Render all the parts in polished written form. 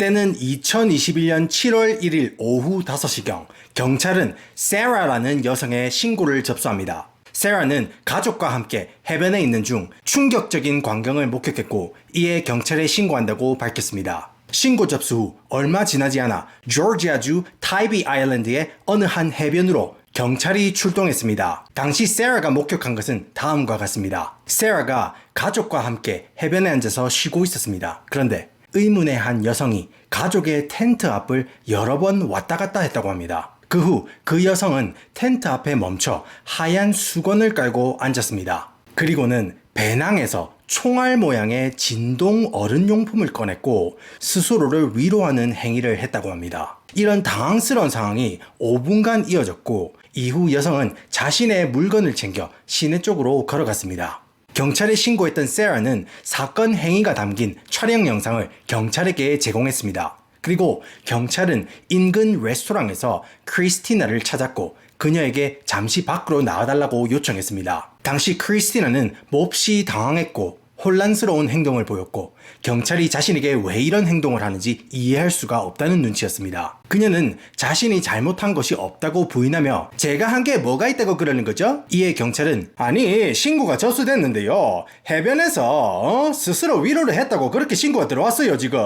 때는 2021년 7월 1일 오후 5시경 경찰은 세라라는 여성의 신고를 접수합니다. 세라는 가족과 함께 해변에 있는 중 충격적인 광경을 목격했고 이에 경찰에 신고한다고 밝혔습니다. 신고 접수 후 얼마 지나지 않아 조지아주 타이비 아일랜드의 어느 한 해변으로 경찰이 출동했습니다. 당시 세라가 목격한 것은 다음과 같습니다. 세라가 가족과 함께 해변에 앉아서 쉬고 있었습니다. 그런데 의문의 한 여성이 가족의 텐트 앞을 여러 번 왔다 갔다 했다고 합니다. 그 후 그 여성은 텐트 앞에 멈춰 하얀 수건을 깔고 앉았습니다. 그리고는 배낭에서 총알 모양의 진동 어른용품을 꺼냈고 스스로를 위로하는 행위를 했다고 합니다. 이런 당황스러운 상황이 5분간 이어졌고 이후 여성은 자신의 물건을 챙겨 시내 쪽으로 걸어갔습니다. 경찰에 신고했던 세라는 사건 행위가 담긴 촬영 영상을 경찰에게 제공했습니다. 그리고 경찰은 인근 레스토랑에서 크리스티나를 찾았고 그녀에게 잠시 밖으로 나와달라고 요청했습니다. 당시 크리스티나는 몹시 당황했고 혼란스러운 행동을 보였고 경찰이 자신에게 왜 이런 행동을 하는지 이해할 수가 없다는 눈치였습니다. 그녀는 자신이 잘못한 것이 없다고 부인하며 제가 한 게 뭐가 있다고 그러는 거죠? 이에 경찰은 아니 신고가 접수됐는데요. 해변에서 스스로 위로를 했다고 그렇게 신고가 들어왔어요 지금.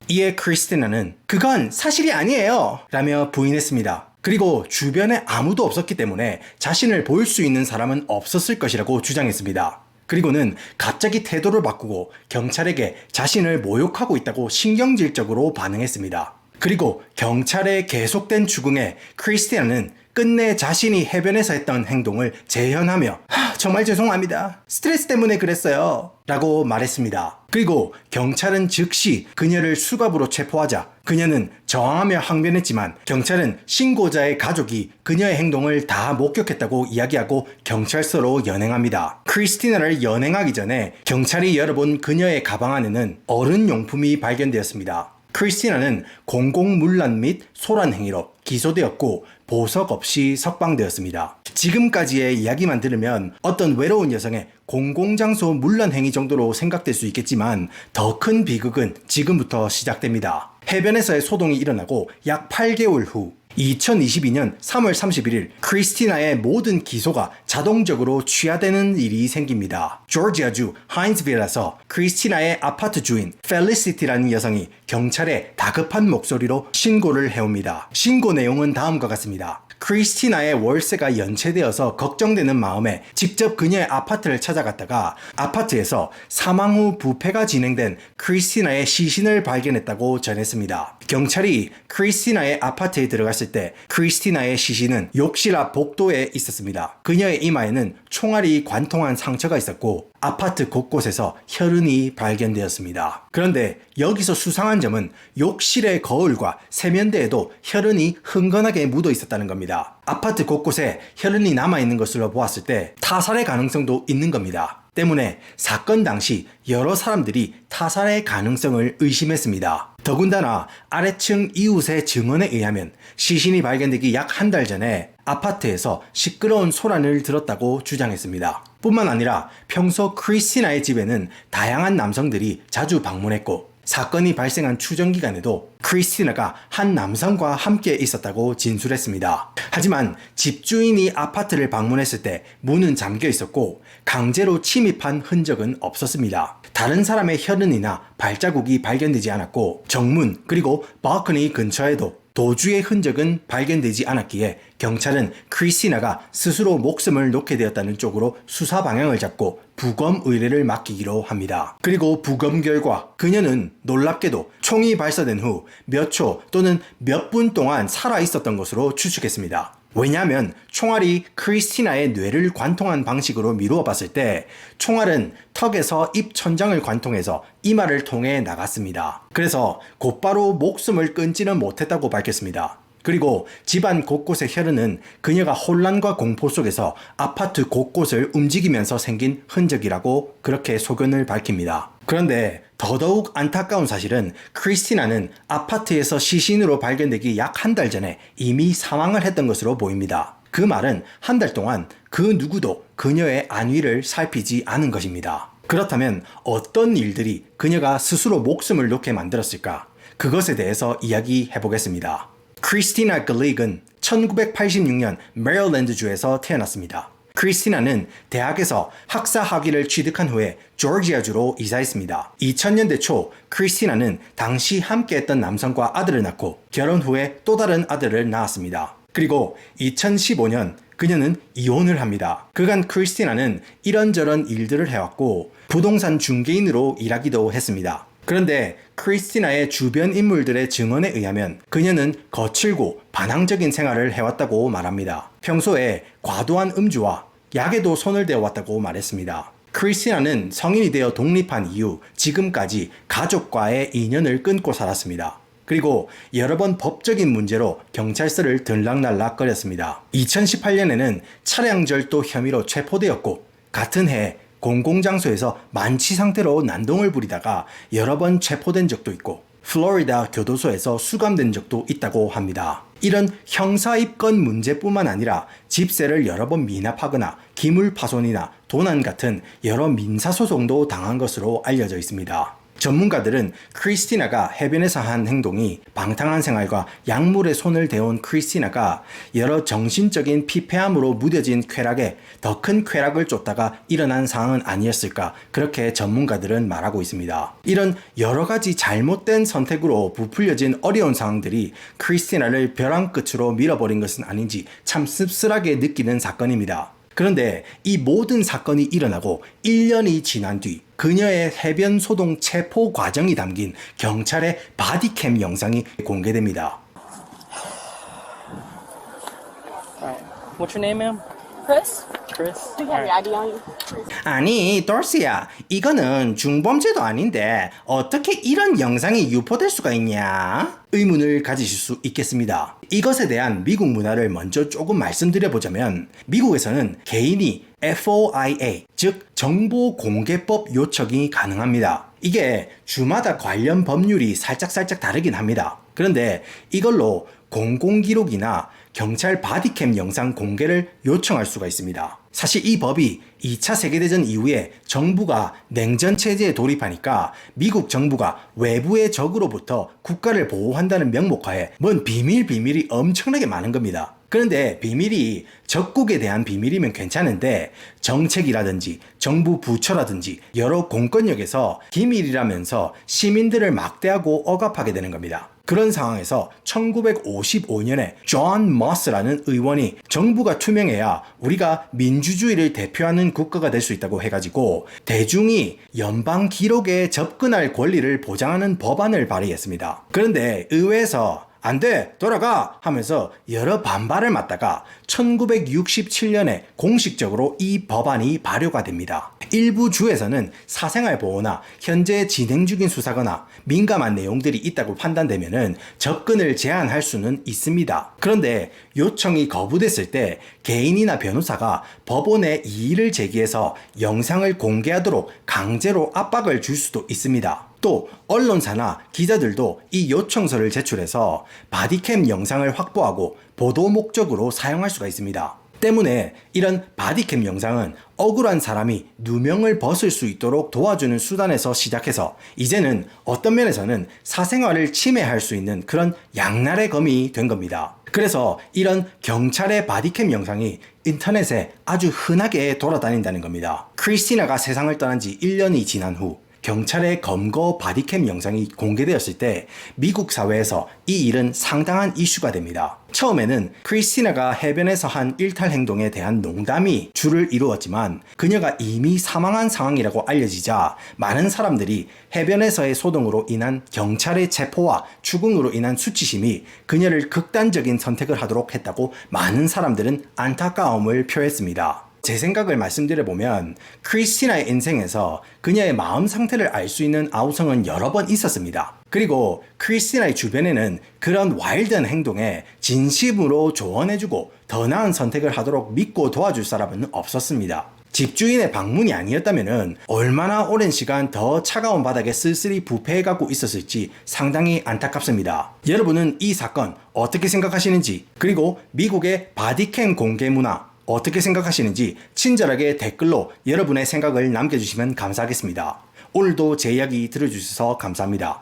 이에 크리스티나는 그건 사실이 아니에요 라며 부인했습니다. 그리고 주변에 아무도 없었기 때문에 자신을 볼 수 있는 사람은 없었을 것이라고 주장했습니다. 그리고는 갑자기 태도를 바꾸고 경찰에게 자신을 모욕하고 있다고 신경질적으로 반응했습니다. 그리고 경찰의 계속된 추궁에 크리스티나는 끝내 자신이 해변에서 했던 행동을 재현하며 정말 죄송합니다. 스트레스 때문에 그랬어요. 라고 말했습니다. 그리고 경찰은 즉시 그녀를 수갑으로 체포하자 그녀는 저항하며 항변했지만 경찰은 신고자의 가족이 그녀의 행동을 다 목격했다고 이야기하고 경찰서로 연행합니다. 크리스티나를 연행하기 전에 경찰이 열어본 그녀의 가방 안에는 어른용품이 발견되었습니다. 크리스티나는 공공문란 및 소란 행위로 기소되었고 보석 없이 석방되었습니다. 지금까지의 이야기만 들으면 어떤 외로운 여성의 공공장소 문란 행위 정도로 생각될 수 있겠지만 더 큰 비극은 지금부터 시작됩니다. 해변에서의 소동이 일어나고 약 8개월 후 2022년 3월 31일 크리스티나의 모든 기소가 자동적으로 취하되는 일이 생깁니다. 조지아주 하인즈빌에서 크리스티나의 아파트 주인 펠리시티라는 여성이 경찰에 다급한 목소리로 신고를 해옵니다. 신고 내용은 다음과 같습니다. 크리스티나의 월세가 연체되어서 걱정되는 마음에 직접 그녀의 아파트를 찾아갔다가 아파트에서 사망 후 부패가 진행된 크리스티나의 시신을 발견했다고 전했습니다. 경찰이 크리스티나의 아파트에 들어갔을 때 크리스티나의 시신은 욕실 앞 복도에 있었습니다. 그녀의 이마에는 총알이 관통한 상처가 있었고 아파트 곳곳에서 혈흔이 발견되었습니다. 그런데 여기서 수상한 점은 욕실의 거울과 세면대에도 혈흔이 흥건하게 묻어 있었다는 겁니다. 아파트 곳곳에 혈흔이 남아있는 것으로 보았을 때 타살의 가능성도 있는 겁니다. 때문에 사건 당시 여러 사람들이 타살의 가능성을 의심했습니다. 더군다나 아래층 이웃의 증언에 의하면 시신이 발견되기 약 한 달 전에 아파트에서 시끄러운 소란을 들었다고 주장했습니다. 뿐만 아니라 평소 크리스티나의 집에는 다양한 남성들이 자주 방문했고 사건이 발생한 추정 기간에도 크리스티나가 한 남성과 함께 있었다고 진술했습니다. 하지만 집주인이 아파트를 방문했을 때 문은 잠겨 있었고 강제로 침입한 흔적은 없었습니다. 다른 사람의 혈흔이나 발자국이 발견되지 않았고 정문 그리고 발코니 근처에도 도주의 흔적은 발견되지 않았기에 경찰은 크리스티나가 스스로 목숨을 놓게 되었다는 쪽으로 수사 방향을 잡고 부검 의뢰를 맡기기로 합니다. 그리고 부검 결과 그녀는 놀랍게도 총이 발사된 후 몇 초 또는 몇 분 동안 살아 있었던 것으로 추측했습니다. 왜냐하면 총알이 크리스티나의 뇌를 관통한 방식으로 미루어 봤을 때 총알은 턱에서 입 천장을 관통해서 이마를 통해 나갔습니다. 그래서 곧바로 목숨을 끊지는 못했다고 밝혔습니다. 그리고 집안 곳곳의 혈흔은 그녀가 혼란과 공포 속에서 아파트 곳곳을 움직이면서 생긴 흔적이라고 그렇게 소견을 밝힙니다. 그런데 더더욱 안타까운 사실은 크리스티나는 아파트에서 시신으로 발견되기 약 한 달 전에 이미 사망을 했던 것으로 보입니다. 그 말은 한 달 동안 그 누구도 그녀의 안위를 살피지 않은 것입니다. 그렇다면 어떤 일들이 그녀가 스스로 목숨을 놓게 만들었을까? 그것에 대해서 이야기해 보겠습니다. 크리스티나 글릭은 1986년 메릴랜드주에서 태어났습니다. 크리스티나는 대학에서 학사 학위를 취득한 후에 조지아주로 이사했습니다. 2000년대 초 크리스티나는 당시 함께했던 남성과 아들을 낳고 결혼 후에 또 다른 아들을 낳았습니다. 그리고 2015년 그녀는 이혼을 합니다. 그간 크리스티나는 이런저런 일들을 해왔고 부동산 중개인으로 일하기도 했습니다. 그런데 크리스티나의 주변 인물들의 증언에 의하면 그녀는 거칠고 반항적인 생활을 해왔다고 말합니다. 평소에 과도한 음주와 약에도 손을 대어왔다고 말했습니다. 크리스티나는 성인이 되어 독립한 이후 지금까지 가족과의 인연을 끊고 살았습니다. 그리고 여러 번 법적인 문제로 경찰서를 들락날락거렸습니다. 2018년에는 차량절도 혐의로 체포되었고 같은 해 공공장소에서 만취 상태로 난동을 부리다가 여러 번 체포된 적도 있고 플로리다 교도소에서 수감된 적도 있다고 합니다. 이런 형사 입건 문제뿐만 아니라 집세를 여러 번 미납하거나 기물파손이나 도난 같은 여러 민사소송도 당한 것으로 알려져 있습니다. 전문가들은 크리스티나가 해변에서 한 행동이 방탕한 생활과 약물에 손을 대온 크리스티나가 여러 정신적인 피폐함으로 무뎌진 쾌락에 더 큰 쾌락을 쫓다가 일어난 상황은 아니었을까 그렇게 전문가들은 말하고 있습니다. 이런 여러 가지 잘못된 선택으로 부풀려진 어려운 상황들이 크리스티나를 벼랑 끝으로 밀어버린 것은 아닌지 참 씁쓸하게 느끼는 사건입니다. 그런데 이 모든 사건이 일어나고 1년이 지난 뒤 그녀의 해변 소동 체포 과정이 담긴 경찰의 바디캠 영상이 공개됩니다. What's your name, ma'am? Chris? Chris. Do you have your ID on you? 아니, 돌시야, 이거는 중범죄도 아닌데 어떻게 이런 영상이 유포될 수가 있냐? 의문을 가지실 수 있겠습니다. 이것에 대한 미국 문화를 먼저 조금 말씀드려보자면 미국에서는 개인이 FOIA, 즉 정보공개법 요청이 가능합니다. 이게 주마다 관련 법률이 살짝 다르긴 합니다. 그런데 이걸로 공공기록이나 경찰 바디캠 영상 공개를 요청할 수가 있습니다. 사실 이 법이 2차 세계대전 이후에 정부가 냉전 체제에 돌입하니까 미국 정부가 외부의 적으로부터 국가를 보호한다는 명목하에 뭔 비밀이 엄청나게 많은 겁니다. 그런데 비밀이 적국에 대한 비밀이면 괜찮은데 정책이라든지 정부 부처라든지 여러 공권력에서 기밀이라면서 시민들을 막대하고 억압하게 되는 겁니다. 그런 상황에서 1955년에 존 머스라는 의원이 정부가 투명해야 우리가 민주주의를 대표하는 국가가 될 수 있다고 해가지고 대중이 연방 기록에 접근할 권리를 보장하는 법안을 발의했습니다. 그런데 의회에서 안 돼! 돌아가! 하면서 여러 반발을 맞다가 1967년에 공식적으로 이 법안이 발효가 됩니다. 일부 주에서는 사생활 보호나 현재 진행 중인 수사거나 민감한 내용들이 있다고 판단되면 접근을 제한할 수는 있습니다. 그런데 요청이 거부됐을 때 개인이나 변호사가 법원에 이의를 제기해서 영상을 공개하도록 강제로 압박을 줄 수도 있습니다. 또 언론사나 기자들도 이 요청서를 제출해서 바디캠 영상을 확보하고 보도 목적으로 사용할 수가 있습니다. 때문에 이런 바디캠 영상은 억울한 사람이 누명을 벗을 수 있도록 도와주는 수단에서 시작해서 이제는 어떤 면에서는 사생활을 침해할 수 있는 그런 양날의 검이 된 겁니다. 그래서 이런 경찰의 바디캠 영상이 인터넷에 아주 흔하게 돌아다닌다는 겁니다. 크리스티나가 세상을 떠난 지 1년이 지난 후 경찰의 검거 바디캠 영상이 공개되었을 때 미국 사회에서 이 일은 상당한 이슈가 됩니다. 처음에는 크리스티나가 해변에서 한 일탈 행동에 대한 농담이 주를 이루었지만 그녀가 이미 사망한 상황이라고 알려지자 많은 사람들이 해변에서의 소동으로 인한 경찰의 체포와 추궁으로 인한 수치심이 그녀를 극단적인 선택을 하도록 했다고 많은 사람들은 안타까움을 표했습니다. 제 생각을 말씀드려보면 크리스티나의 인생에서 그녀의 마음 상태를 알 수 있는 아우성은 여러 번 있었습니다. 그리고 크리스티나의 주변에는 그런 와일드한 행동에 진심으로 조언해주고 더 나은 선택을 하도록 믿고 도와줄 사람은 없었습니다. 집주인의 방문이 아니었다면 얼마나 오랜 시간 더 차가운 바닥에 쓸쓸히 부패해가고 있었을지 상당히 안타깝습니다. 여러분은 이 사건 어떻게 생각하시는지, 그리고 미국의 바디캠 공개 문화 어떻게 생각하시는지 친절하게 댓글로 여러분의 생각을 남겨주시면 감사하겠습니다. 오늘도 제 이야기 들어주셔서 감사합니다.